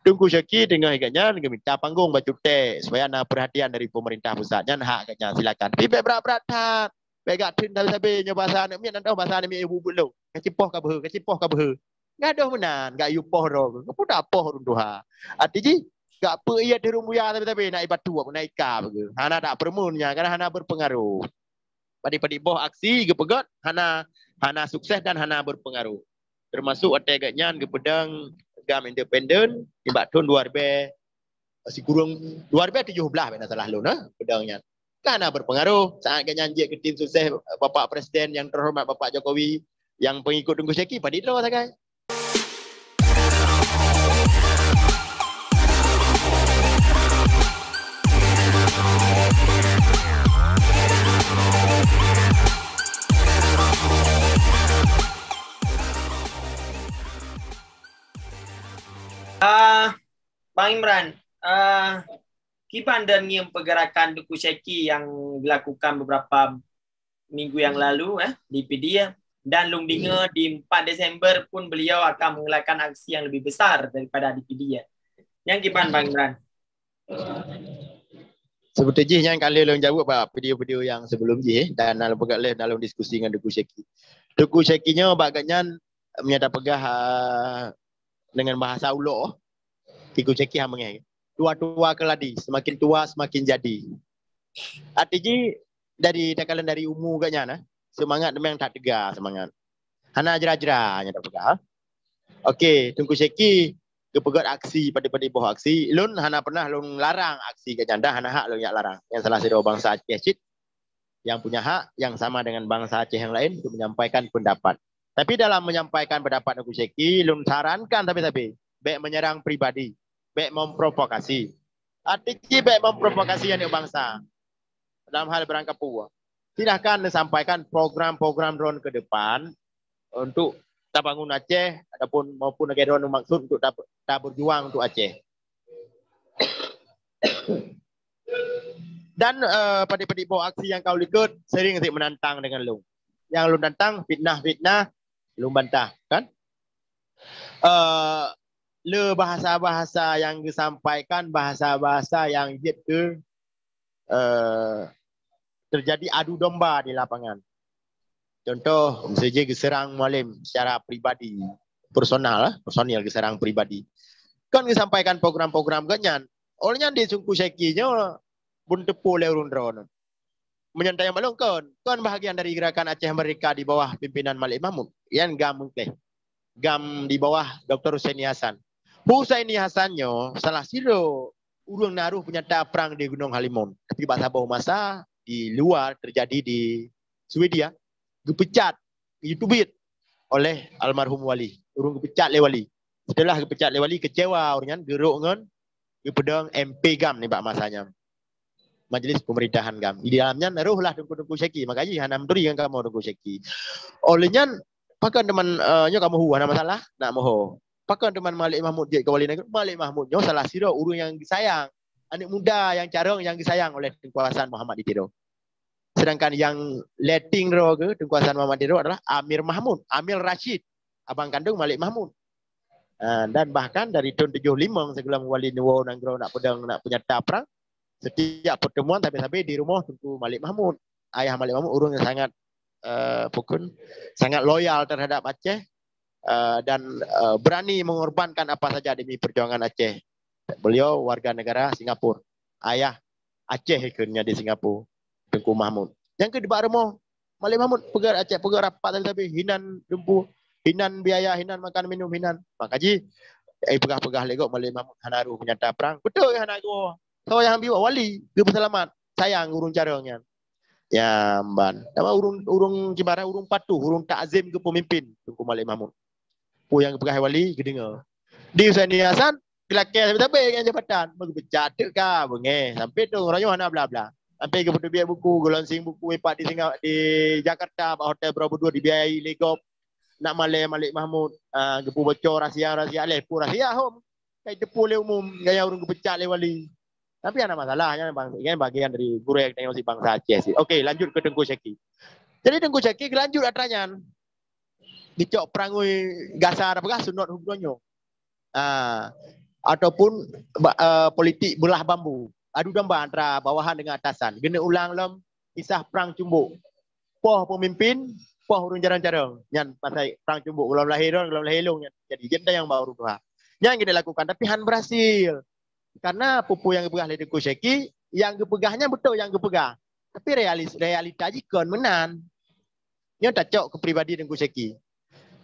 Tunggu Syaki dengan agaknya minta panggung baju teh supaya ada perhatian dari pemerintah pusatnya hak agaknya silakan. Tapi berat-berat tak. Begak tin tapi bahasa nak mian dah bahasa ni ibu bulu. Kacipoh ka beuh, kacipoh ka beuh. Ngadoh menan, gak yupoh ro. Kapu dak poh runduha. Artinya gak apa ia di rumbuya tapi naik batu apa naik ka begitu. Hana tak permunnya karena hana berpengaruh. Padi-padi boh aksi gepegot hana sukses dan hana berpengaruh. Termasuk ategaknya ke pedang gam independen ibak tahun 2000 si kurung 2017 benar salah lu nah pedangnya. Karena berpengaruh saat nyanyi ke tim sukses Bapak Presiden yang terhormat Bapak Jokowi yang pengikut Tunggu Syaki padi lo sagai. Bang Imran, Kipan dan pergerakan Tunggu Syaki yang dilakukan beberapa minggu yang lalu di PDIA dan Lumdinga di 4 Desember pun beliau akan mengelakkan aksi yang lebih besar daripada di PDIA. Yang Kipan Bang Imran? Seperti yang kali lo jawab apa video-video yang sebelum dan dalam pegat dalam diskusi dengan Tunggu Syaki. Tunggu Syakinya bagainya menyata pegah dengan bahasa ulo. Tunggu Syaki hamenge. Tua-tua keladi, semakin tua semakin jadi. Artinya dari umur gaknya semangat memang tak tegar semangat. Hana jera-jera nya tak pegang. Okey, Tunggu Syaki kepegat aksi pada bawah aksi. Lun hana pernah lun larang aksi gaknya dah hana hak lun yak larang. Yang salah satu bangsa Aceh yang punya hak yang sama dengan bangsa Aceh yang lain untuk menyampaikan pendapat. Tapi dalam menyampaikan pendapat Tunggu Syaki lun sarankan tapi baik menyerang pribadi. Baik memprovokasi. Artinya baik memprovokasi anak bangsa. Dalam hal berangkap puas. Silahkan disampaikan program-program drone ke depan untuk tak bangun Aceh ataupun maupun negara drone maksud untuk tak berjuang untuk Aceh. Dan pada-pada bawa aksi yang kau ikut sering menantang dengan lu. Yang lu tantang fitnah-fitnah lu bantah kan? Le bahasa-bahasa yang disampaikan bahasa-bahasa yang terjadi adu domba di lapangan. Contoh misalnya diserang Mualim secara pribadi, personal diserang pribadi. Kan disampaikan program-program ganyan. Olehnya di Tunggu Syaki-nya bun tepu le urun-urun. Menyantai malung kan bahagian dari gerakan Aceh Merdeka di bawah pimpinan Malik Mahmud. Yang gam di bawah Dr. Husaini Hasan. Husaini Hasannya salah siro urung naruh penyata perang di Gunung Halimun. Tapi bahasa bawah masa di luar terjadi di Swedia. Gepecat, ditubit oleh almarhum wali. Urung gepecat le wali. Setelah gepecat le wali kecewa orangnya geruk ngan pedang MP gam ni bak masanya. Majlis Pemerintahan gam. Di dalamnya naruhlah Tunggu Syaki. Makanya hanam turi yang kamu Tunggu Syaki. Olehnya pakai teman nya kamu ada masalah nak moho. Pakai teman Malik Mahmud je ke wali negara. Malik Mahmud nyo salah siro urang yang disayang. Anak muda yang carong yang disayang oleh Tengku Hasan Muhammad Ditiro. Sedangkan yang letting ro ke Tengku Hasan Muhammad Ditiro adalah Amir Mahmud, Amir Rashid, abang kandung Malik Mahmud. Dan bahkan dari tahun 75 sebelum wali Nuwo Nanggro nak pedang nak penyata perang, setiap pertemuan tapi di rumah Tengku Malik Mahmud. Ayah Malik Mahmud urang yang sangat sangat loyal terhadap Aceh dan berani mengorbankan apa saja demi perjuangan Aceh. Beliau warga negara Singapura. Ayah Aceh ikannya di Singapura. Tengku Mahmud. Yang kedua rumah Malik Mahmud pegar Aceh, pegar rapat tapi hinan dempu, hinan biaya, hinan makan minum, hinan. Makaji pegah-pegah legok Malik Mahmud hanaru penyata perang. Betul ya hanak gua. So yang ambil wali, dia selamat. Sayang urung caranya. Ya ban. Nama urung cibaran urung patuh, urung takzim ke pemimpin Tengku Malik Mahmud. Yang pegah wali kedengar. Di Husaini Hasan kelakar tapi yang jabatan begitu ka benge sampai tu orangnya mana bla bla. Sampai ke biaya buku, launching buku Epat di Jakarta, hotel berapa dua dibiayai legop. Nak Malik Mahmud, gepu bocor rahsia lepu rahsia home. Kayak depu le umum, gaya urung kepecat le wali. Tapi ada masalahnya bang, ini bagian dari guru yang tengok si bangsa Aceh. Okey, lanjut ke Tengku Syaki. Jadi Tengku Syaki lanjut atranya. Dicok perangui gasar apa sunat hubungannya. ataupun politik belah bambu. Adu domba antara bawahan dengan atasan. Kena ulang lem kisah perang cumbuk. Poh pemimpin, poh urung jarang-jarang. Yang pasal perang cumbuk. Belum lahir long. Jadi kita yang baru dua. Yang kita lakukan. Tapi Han berhasil. Karena pupu yang gepegah oleh Tengku Syeki, yang gepegahnya betul yang gepegah. Tapi realita jikon menan. Yang tak cok ke pribadi Tengku Syeki.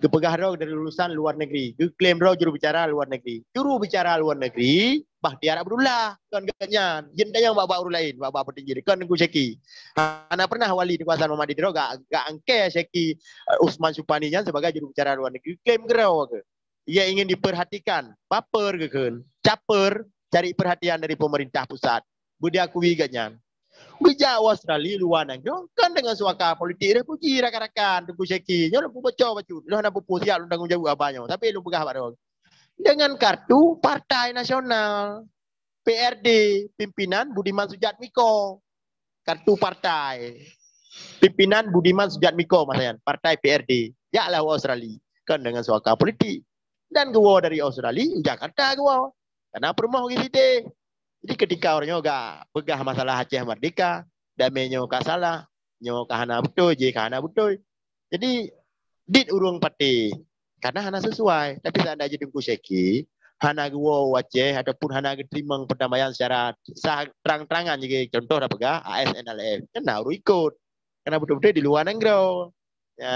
Gepegah roh dari lulusan luar negeri. Geklaim roh juru bicara luar negeri. Juru bicara luar negeri, Bahtiar Abdullah. Kan katanya. Jenda yang bapak urus lain. Bapak petinggi. Kan Tengku Syeki. Anak pernah wali di kuasaan Muhammad Didro. Gak angke Syeki Usman Supanijan sebagai juru bicara luar negeri. Klaim gerau ke. Ia ingin diperhatikan. Baper ke kan. Caper. Cari perhatian dari pemerintah pusat. Budi akui katanya. Bijak Australia luar negeri. Kan dengan suaka politik dia puji rakan-rakan Tengku Syeki. Dia lu baca. Lu nak pupu siap lu tanggung jawab abahnya. Tapi lu pegah pada dengan kartu Partai Nasional. PRD pimpinan Budiman Sujatmiko. Kartu partai. Pimpinan Budiman Sujatmiko maksudnya. Partai PRD. Ya lah Australia. Kan dengan suaka politik. Dan gua dari Australia, Jakarta gua. Karena permoh gitu. Jadi ketika orangnya gak pegah masalah Aceh Merdeka, damainya gak salah, nyo kahana betul, je kahana betul. Jadi dit urung pati karena hana sesuai. Tapi tak ada jadi Tengku Syeki, hana gua Aceh ataupun hana keterimang perdamaian secara terang-terangan jadi contoh dah pegah ASNLF. Kena urung ikut. Karena betul-betul di luar negeri. Ya,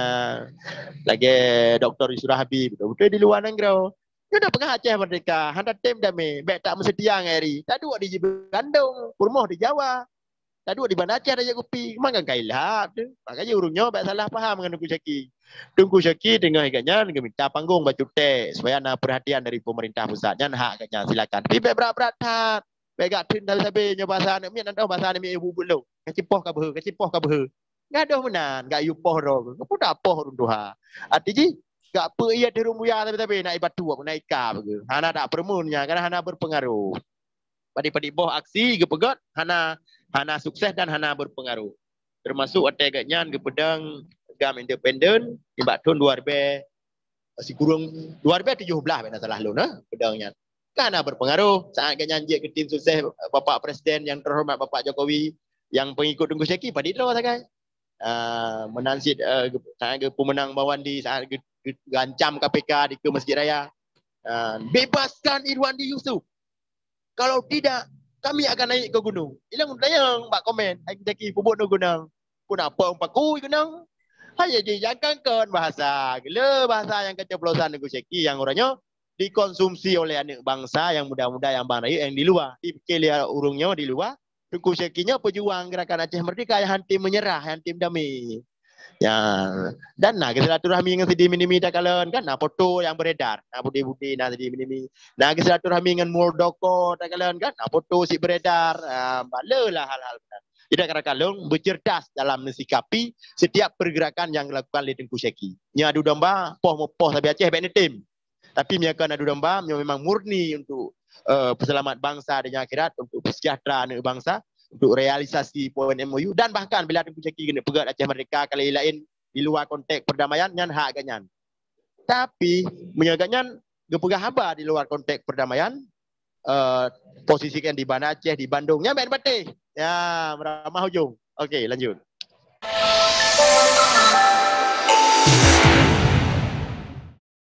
lagi Dr. Yusra Habib betul-betul di luar negeri. Dia dah pegah Aceh Merdeka, handa tim damai, baik tak mesedia ngari. Tak dua di Bandung, Purmoh di Jawa. Tak dua di Bandar Aceh ada kopi. Makan kailah tu. Makanya urungnya baik salah faham dengan Tengku Syeki. Tengku Syeki dengan agaknya dengan minta panggung baju teh supaya ada perhatian dari pemerintah pusatnya hak agaknya silakan. Tapi baik berat-berat tak. Baik gak tin tapi nyo bahasa nak mian dah bahasa ni ibu bulu. Kacipoh ka beuh, kacipoh ka beuh. Gadoh menan, gak yupoh ro. Kepu dak poh runduha. Artinya gak apa ia di rumbuya tapi naik batu apa naik ka begitu. Hana tak permunnya karena hana berpengaruh. Padi-padi boh aksi gepegat hana sukses dan hana berpengaruh. Termasuk agaknya gepedang gam independen di tahun 2000 masih kurang 2017 benar salah lu nah pedangnya. Karena berpengaruh saat nyanyi ke tim sukses Bapak Presiden yang terhormat Bapak Jokowi yang pengikut Tengku Syeki padi draw sakai. Menansit pemenang bawan di saat gancam KPK di ke Masjid Raya. Bebaskan Irwandi Yusuf. Kalau tidak, kami akan naik ke gunung. Ilang dayang mbak komen, ai jaki pubuk no gunung. Pun apa umpaku gunung? Hanya dijangkakan bahasa. Gila bahasa yang keceplosan Tengku Syeki yang orangnya dikonsumsi oleh anak bangsa yang muda-muda yang bang yang di luar. Dipikir urungnya di luar. Tengku Syekinya pejuang gerakan Aceh Merdeka yang hantim menyerah, yang hantim damai. Ya, dan nah silaturahmi dengan Sidi Minimi tak kalian kan, nah foto yang beredar, nah budi-budi nah Sidi Minimi. Nah silaturahmi dengan Muldoko tak kalian kan, nah foto si beredar, balalah hal-hal. Tidak kalian bercerdas dalam mensikapi setiap pergerakan yang dilakukan oleh Tengku Syeki. Nya adu domba, poh tapi Aceh baik tim. Tapi miakan adu domba memang murni untuk peselamat bangsa dan akhirat, untuk kesejahteraan bangsa, untuk realisasi poin MOU dan bahkan bila Tengku Syeki kena pegat Aceh Merdeka kali lain di luar konteks perdamaian nyan hak agaknya. Tapi menyagaknya gepegah haba di luar konteks perdamaian posisikan di Banda Aceh di Bandungnya main batih. Ya, meramah hujung. Okey, lanjut.